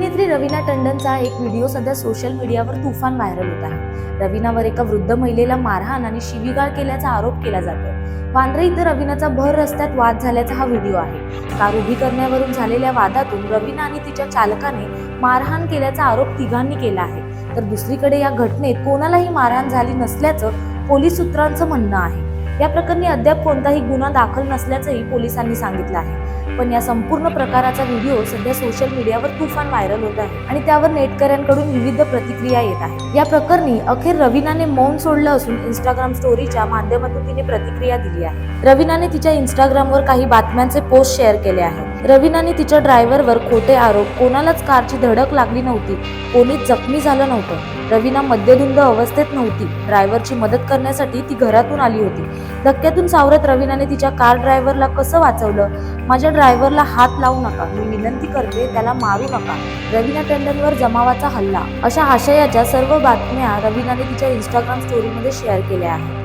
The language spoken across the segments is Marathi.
अभिनेत्री रवीना टंडनचा एक व्हिडिओ सध्या सोशल मीडियावर तुफान व्हायरल होत आहे। रवीनावर एका वृद्ध महिलेला मारहाण आणि शिवीगाळ केल्याचा आरोप केला जातोय। वांद्रे इथं रवीनाचा भर रस्त्यात वाद झाल्याचा हा व्हिडिओ आहे। कार उभी करण्यावरून झालेल्या वादातून रवीना आणि तिच्या चालकाने मारहाण केल्याचा आरोप तिघांनी केला आहे। तर दुसरीकडे या घटनेत कोणालाही मारहाण झाली नसल्याचं पोलीस सूत्रांचं म्हणणं आहे। या प्रकरणी अद्याप कोणताही गुन्हा दाखल नसल्याचंही पोलिसांनी सांगितलं आहे। पण या संपूर्ण प्रकाराचा व्हिडिओ सध्या सोशल मीडियावर तुफान व्हायरल होत आहे आणि त्यावर नेटकऱ्यांकडून विविध प्रतिक्रिया येत आहेत। या प्रकरणी अखेर रवीनाने मौन सोडलं असून इंस्टाग्राम स्टोरीच्या माध्यमातून तिने प्रतिक्रिया दिली आहे। रवीनाने तिच्या इंस्टाग्रामवर काही बातम्यांचे पोस्ट शेअर केले आहेत। रवीनाने तिच्या ड्रायव्हरवर खोटे आरोप, कोणालाच कारची धडक लागली नव्हती, कोणीच जखमी झालं नव्हतं, रवीना मद्यधुंद अवस्थेत नव्हती, ड्रायव्हरची मदत करण्यासाठी ती घरातून आली होती, धक्क्यातून सावरत रवीनाने तिच्या कार ड्रायव्हरला कसं वाचवलं, माझ्या ड्रायव्हरला हात लावू नका, मी विनंती करते त्याला मारू नका, रवीना टंडनवर जमावाचा हल्ला, अशा आशयाच्या सर्व बातम्या रवीनाने तिच्या इंस्टाग्राम स्टोरीमध्ये शेअर केल्या आहेत।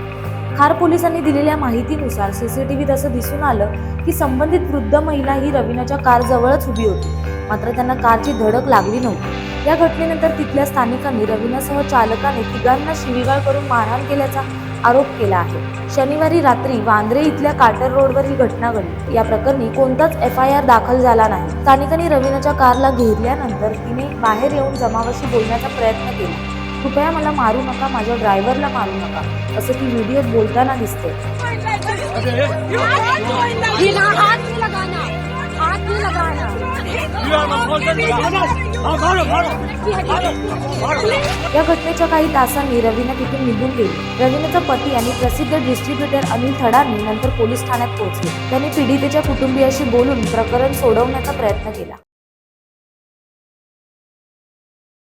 खार पोलिसांनी दिलेल्या माहितीनुसार सीसीटीव्हीत असं दिसून आलं की संबंधित वृद्ध महिला ही रवीनाच्या कार जवळच उभी होती, मात्र त्यांना कारची धडक लागली नव्हती। या घटनेनंतर तिथल्या स्थानिकांनी रवीनासह चालकाने तिघांना शिवीगाळ करून मारहाण केल्याचा आरोप केला आहे। शनिवारी रात्री वांद्रे इथल्या कार्टर रोडवर ही घटना घडली। या प्रकरणी कोणताच FIR दाखल झाला नाही। स्थानिकांनी रवीनाच्या कारला घेरल्यानंतर तिने बाहेर येऊन जमावाशी बोलण्याचा प्रयत्न केला। कृपया मला मारू नका, माझ्या ड्रायव्हरला मारू नका, असं ती व्हिडिओत बोलताना दिसते। या घटनेच्या काही तासांनी रवीना तिथून निघून गेली। रवीनाचा पती आणि प्रसिद्ध डिस्ट्रीब्युटर अनिल थडानी नंतर पोलीस ठाण्यात पोहोचले। त्यांनी पीडितेच्या कुटुंबियाशी बोलून प्रकरण सोडवण्याचा प्रयत्न केला।